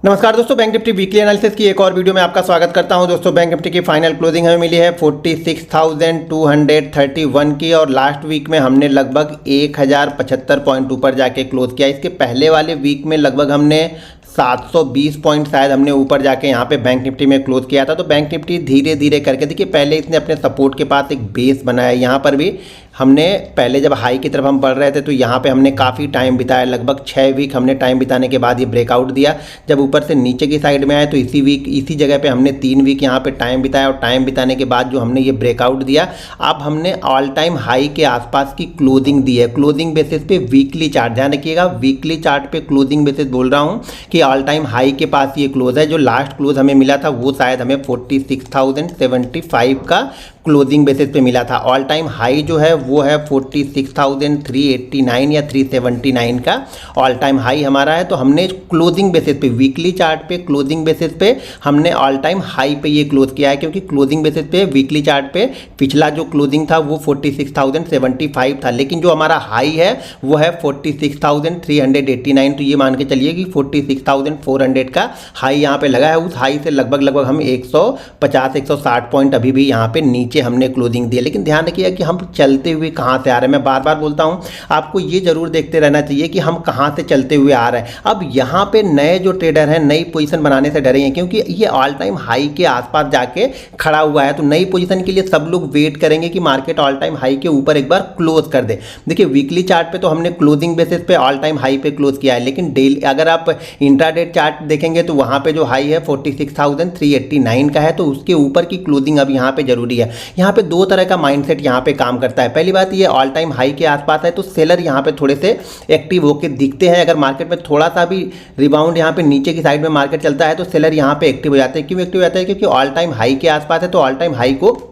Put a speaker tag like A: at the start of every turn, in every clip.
A: नमस्कार दोस्तों, bank Nifty weekly analysis की एक और वीडियो में आपका स्वागत करता हूं। दोस्तों, बैंक निफ्टी की फाइनल क्लोजिंग हमें मिली है 46,231 की और लास्ट वीक में हमने लगभग 1075 पॉइंट ऊपर जाके क्लोज किया। इसके पहले वाले वीक में लगभग हमने 720 पॉइंट शायद हमने ऊपर जाके यहाँ पे बैंक निफ्टी में क्लोज किया था। तो बैंक निफ्टी धीरे धीरे करके देखिए, पहले इसने अपने सपोर्ट के पास एक बेस बनाया। यहाँ पर भी हमने पहले जब हाई की तरफ हम बढ़ रहे थे तो यहाँ पे हमने काफ़ी टाइम बिताया, लगभग 6 वीक हमने टाइम बिताने के बाद ये ब्रेकआउट दिया। जब ऊपर से नीचे की साइड में आए तो इसी जगह पे हमने 3 वीक यहाँ पे टाइम बिताया और टाइम बिताने के बाद जो हमने ये ब्रेकआउट दिया, अब हमने ऑल टाइम हाई के आसपास की क्लोजिंग दी है। क्लोजिंग बेसिस पे वीकली चार्ट, ध्यान रखिएगा, वीकली चार्ट पे क्लोजिंग बेसिस बोल रहा हूँ कि ऑल टाइम हाई के पास ये क्लोज है। जो लास्ट क्लोज हमें मिला था वो शायद हमें 46,075 का क्लोजिंग बेसिस पे मिला था। ऑल टाइम हाई जो है वो है 46,389 या 379 का ऑल टाइम हाई हमारा है। तो हमने क्लोजिंग बेसिस पे, वीकली चार्ट पे क्लोजिंग बेसिस पे हमने ऑल टाइम हाई पे ये क्लोज किया है, क्योंकि क्लोजिंग बेसिस पे वीकली चार्ट पे पिछला जो क्लोजिंग था वो 46,075 था, लेकिन जो हमारा हाई है वो है 46,389। तो ये मान के चलिए कि 46,400 का हाई यहाँ पे लगा है। उस हाई से लगभग हम 150-160 पॉइंट अभी भी यहाँ पे नीचे हमने क्लोजिंग दी है। लेकिन ध्यान रखिए कि हम चलते हुए कहाँ से आ रहे हैं। मैं बार बार बोलता हूँ, आपको ये जरूर देखते रहना चाहिए कि हम कहाँ से चलते हुए आ रहे हैं। अब यहाँ पे नए जो ट्रेडर हैं नई पोजीशन बनाने से डरे हैं, क्योंकि ये ऑल टाइम हाई के आसपास जाके खड़ा हुआ है। तो नई पोजीशन के लिए सब लोग वेट करेंगे कि मार्केट ऑल टाइम हाई के ऊपर एक बार क्लोज कर दे। देखिए, वीकली चार्ट पे तो हमने क्लोजिंग बेसिस पे ऑल टाइम हाई पे क्लोज किया है, लेकिन डेली अगर आप इंट्राडे चार्ट देखेंगे तो वहाँ पे जो हाई है 46,389 का है। तो उसके ऊपर की क्लोजिंग अब यहाँ पे जरूरी है। यहाँ पे दो तरह का माइंडसेट यहाँ पे काम करता है। पहली बात, ये ऑल टाइम हाई के आसपास है तो सेलर यहाँ पे थोड़े से एक्टिव होकर दिखते हैं। अगर मार्केट में थोड़ा सा भी रिबाउंड यहाँ पे नीचे की साइड में मार्केट चलता है तो सेलर यहाँ पे एक्टिव हो जाते हैं। क्यों एक्टिव हो जाते हैं? क्योंकि ऑल टाइम हाई के आसपास है तो ऑल टाइम हाई को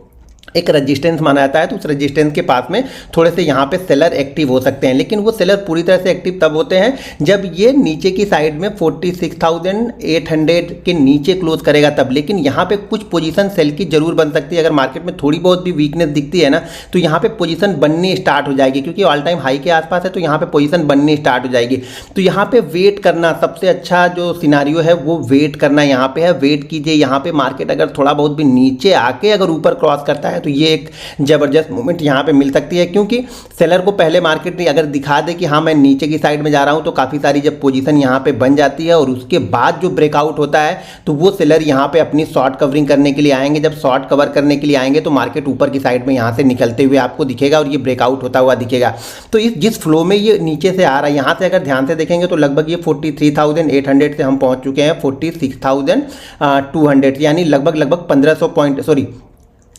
A: एक रेजिस्टेंस माना जाता है। तो उस रेजिस्टेंस के पास में थोड़े से यहाँ पे सेलर एक्टिव हो सकते हैं, लेकिन वो सेलर पूरी तरह से एक्टिव तब होते हैं जब ये नीचे की साइड में 46,800 के नीचे क्लोज करेगा तब। लेकिन यहाँ पे कुछ पोजीशन सेल की जरूर बन सकती है। अगर मार्केट में थोड़ी बहुत भी वीकनेस दिखती है ना तो यहाँ पे पोजीशन बननी स्टार्ट हो जाएगी, क्योंकि ऑल टाइम हाई के आसपास है तो यहाँ पे पोजीशन बननी स्टार्ट हो जाएगी। तो यहाँ पे वेट करना सबसे अच्छा जो सिनारियो है वो वेट करना यहाँ पे है। वेट कीजिए, यहाँ पे मार्केट अगर थोड़ा बहुत भी नीचे आके अगर ऊपर क्रॉस करता है तो ये एक जबरदस्त मूवमेंट यहाँ पे मिल सकती है। क्योंकि सेलर को पहले मार्केट ने अगर दिखा दे कि हाँ मैं नीचे की साइड में जा रहा हूँ तो काफ़ी सारी जब पोजीशन यहाँ पे बन जाती है और उसके बाद जो ब्रेकआउट होता है तो वो सेलर यहाँ पे अपनी शॉर्ट कवरिंग करने के लिए आएंगे। जब शॉर्ट कवर करने के लिए आएंगे तो मार्केट ऊपर की साइड में यहाँ से निकलते हुए आपको दिखेगा और ये ब्रेकआउट होता हुआ दिखेगा। तो इस जिस फ्लो में ये नीचे से आ रहा है, यहाँ से अगर ध्यान से देखेंगे तो लगभग ये 43,800 से हम पहुँच चुके हैं 46,200, यानी लगभग 1500 पॉइंट, सॉरी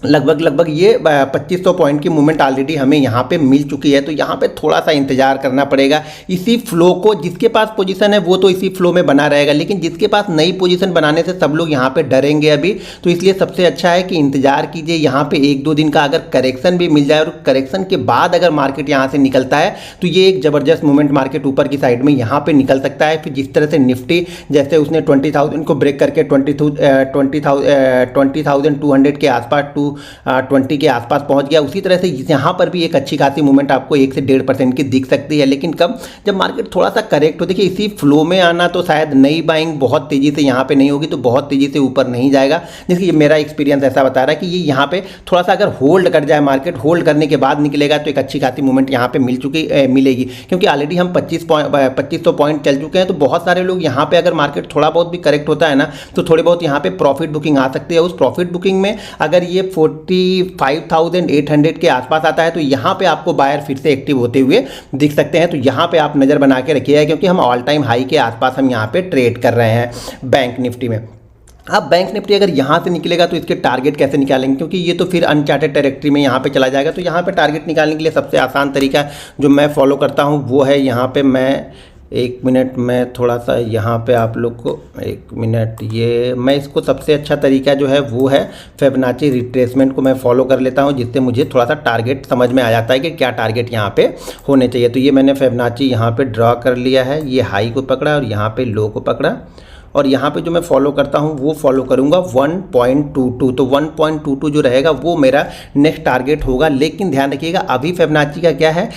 A: लगभग ये 2500 पॉइंट की मूवमेंट ऑलरेडी हमें यहाँ पे मिल चुकी है। तो यहाँ पे थोड़ा सा इंतजार करना पड़ेगा इसी फ्लो को। जिसके पास पोजीशन है वो तो इसी फ्लो में बना रहेगा, लेकिन जिसके पास नई पोजीशन बनाने से सब लोग यहाँ पे डरेंगे अभी। तो इसलिए सबसे अच्छा है कि इंतजार कीजिए। यहाँ पे 1-2 दिन का अगर करेक्शन भी मिल जाए और करेक्शन के बाद अगर मार्केट यहाँ से निकलता है तो ये एक ज़बरदस्त मूवमेंट मार्केट ऊपर की साइड में यहाँ पर निकल सकता है। फिर जिस तरह से निफ्टी जैसे उसने 20,000 को ब्रेक करके 20,200 के आसपास 20 के आसपास पहुंच गया, उसी तरह से यहाँ पर भी एक अच्छी खासी मूवमेंट आपको 1 से 1.5% की दिख सकती है। लेकिन कब? जब मार्केट थोड़ा सा करेक्ट हो। देखिए, इसी फ्लो में आना तो शायद नई बाइंग बहुत तेज़ी से यहाँ पे नहीं होगी, तो बहुत तेज़ी से ऊपर नहीं जाएगा। जैसे ये मेरा एक्सपीरियंस ऐसा बता रहा है कि ये यहाँ पे थोड़ा सा अगर होल्ड कर जाए, मार्केट होल्ड करने के बाद निकलेगा तो एक अच्छी खासी मूवमेंट यहाँ पे मिलेगी। क्योंकि ऑलरेडी हम 2500 पॉइंट चल चुके हैं। तो बहुत सारे लोग यहाँ पे अगर मार्केट थोड़ा बहुत भी करेक्ट होता है ना तो थोड़ी बहुत यहाँ पे प्रॉफिट बुकिंग आ सकती है। उस प्रॉफिट बुकिंग में अगर ये 45,800 के आसपास आता है तो यहाँ पे आपको बायर फिर से एक्टिव होते हुए दिख सकते हैं। तो यहाँ पे आप नज़र बना के रखिएगा, क्योंकि हम ऑल टाइम हाई के आसपास हम यहाँ पे ट्रेड कर रहे हैं बैंक निफ्टी में। अब बैंक निफ्टी अगर यहाँ से निकलेगा तो इसके टारगेट कैसे निकालेंगे, क्योंकि ये तो फिर अनचार्टेड टेरिटरी में यहाँ पे चला जाएगा। तो यहाँ पे टारगेट निकालने के लिए सबसे आसान तरीका जो मैं फॉलो करता हूँ वो है, यहाँ पे मैं 1 मिनट में थोड़ा सा यहाँ पे आप लोग को 1 मिनट, ये मैं इसको सबसे अच्छा तरीका जो है वो है फिबोनाची रिट्रेसमेंट को मैं फॉलो कर लेता हूँ, जिससे मुझे थोड़ा सा टारगेट समझ में आ जाता है कि क्या टारगेट यहाँ पे होने चाहिए। तो ये मैंने फिबोनाची यहाँ पे ड्रॉ कर लिया है। ये हाई को पकड़ा और यहाँ पे लो को पकड़ा और यहाँ पे जो मैं फॉलो करता हूँ वो फॉलो करूँगा 1.22। तो 1.22 जो रहेगा वो मेरा नेक्स्ट टारगेट होगा। लेकिन ध्यान रखिएगा अभी फिबोनाची का क्या है,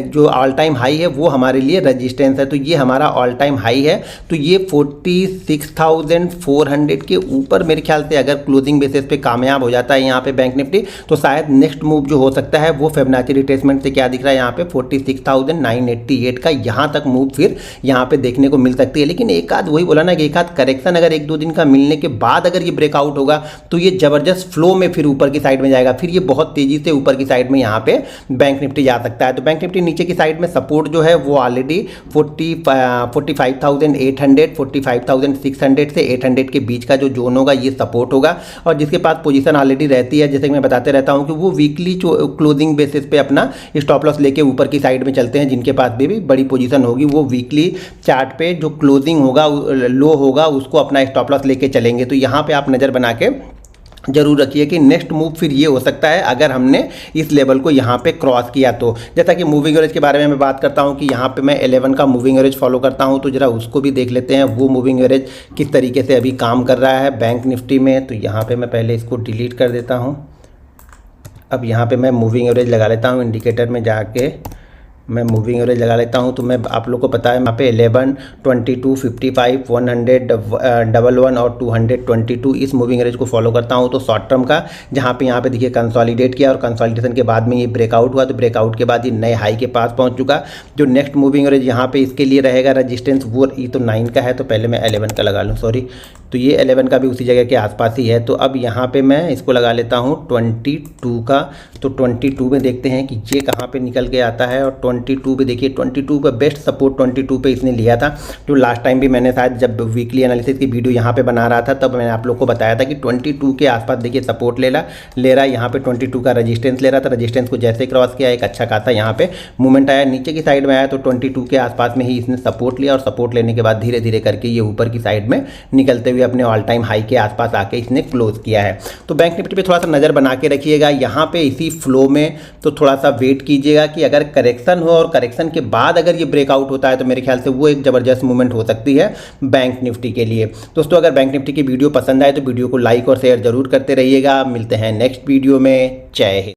A: जो ऑल टाइम हाई है वो हमारे लिए रेजिस्टेंस है। तो ये हमारा ऑल टाइम हाई है, तो ये 46,400 के ऊपर मेरे ख्याल से अगर क्लोजिंग बेसिस पे कामयाब हो जाता है यहाँ पे बैंक निफ्टी, तो शायद नेक्स्ट मूव जो हो सकता है वो फिबोनाची रिट्रेसमेंट से क्या दिख रहा है यहाँ पे 46,988 का यहाँ तक मूव फिर यहाँ पे देखने को मिल सकती है। लेकिन एक आध, वही बोला ना कि एक आध करेक्शन अगर 1-2 दिन का मिलने के बाद अगर ये ब्रेकआउट होगा तो ये जबरदस्त फ्लो में फिर ऊपर की साइड में जाएगा, फिर ये बहुत तेजी से ऊपर की साइड में यहाँ पे बैंक निफ्टी जा सकता है। तो बैंक निफ्टी नीचे की साइड में सपोर्ट जो है वो ऑलरेडी 45,800 45,600 से 800 के बीच का जो जोन होगा ये सपोर्ट होगा। और जिसके पास पोजीशन ऑलरेडी रहती है, जैसे कि मैं बताते रहता हूँ कि वो वीकली जो क्लोजिंग बेसिस पे अपना स्टॉप लॉस लेके ऊपर की साइड में चलते हैं, जिनके पास भी बड़ी पोजीशन होगी वो वीकली चार्ट पे जो क्लोजिंग होगा लो होगा उसको अपना स्टॉप लॉस लेके चलेंगे। तो यहाँ पे आप नज़र बना के जरूर रखिए कि नेक्स्ट मूव फिर ये हो सकता है अगर हमने इस लेवल को यहाँ पे क्रॉस किया तो। जैसा कि मूविंग एवरेज के बारे में मैं बात करता हूँ कि यहाँ पे मैं 11 का मूविंग एवरेज फॉलो करता हूँ, तो जरा उसको भी देख लेते हैं वो मूविंग एवरेज किस तरीके से अभी काम कर रहा है बैंक निफ्टी में। तो यहाँ पे मैं पहले इसको डिलीट कर देता हूँ। अब यहाँ पे मैं मूविंग एवरेज लगा लेता हूँ, इंडिकेटर में जाके मैं मूविंग एवरेज लगा लेता हूं। तो मैं आप लोग को पता है यहाँ पे 11, 22, 55, 100, 11 और 222 इस मूविंग एवरेज को फॉलो करता हूं। तो शॉर्ट टर्म का जहाँ पे यहाँ पे देखिए कंसोलिडेट किया और कंसोलिडेशन के बाद में ये ब्रेकआउट हुआ, तो ब्रेकआउट के बाद ये नए हाई के पास पहुँच चुका। जो नेक्स्ट मूविंग एवरेज यहाँ पे इसके लिए रहेगा रजिस्टेंस वो ये तो 9 का है, तो पहले मैं 11 का लगा लूँ, सॉरी। तो ये 11 का भी उसी जगह के आसपास ही है। तो अब यहाँ पे मैं इसको लगा लेता हूँ 22 का। तो 22 में देखते हैं कि ये कहाँ पे निकल के आता है। और 22 पे देखिए 22 पे बेस्ट सपोर्ट 22 पे इसने लिया था। जो लास्ट टाइम भी मैंने शायद जब वीकली एनालिसिस की वीडियो यहाँ पे बना रहा था तब मैंने आप लोग को बताया था कि 22 के आसपास देखिए सपोर्ट ले रहा है। यहाँ पे 22 का रजिस्टेंस ले रहा था। रजिस्टेंस को जैसे क्रॉस किया एक अच्छा खासा यहाँ पे मूवमेंट आया, नीचे की साइड में आया तो 22 के आसपास में ही इसने सपोर्ट लिया और सपोर्ट लेने के बाद धीरे धीरे करके ये ऊपर की साइड में निकलते हुए अपने ऑल टाइम हाई के आसपास आके इसने क्लोज किया है। तो बैंक निफ्टी पे थोड़ा सा नज़र बना के रखिएगा यहाँ पे इसी फ्लो में। तो थोड़ा सा वेट कीजिएगा कि अगर करेक्शन हो और करेक्शन के बाद अगर ये ब्रेकआउट होता है तो मेरे ख्याल से वो एक ज़बरदस्त मूवमेंट हो सकती है बैंक निफ्टी के लिए। दोस्तों अगर बैंक निफ्टी की वीडियो पसंद आए तो वीडियो को लाइक और शेयर जरूर करते रहिएगा। मिलते हैं नेक्स्ट वीडियो में। जय हिंद।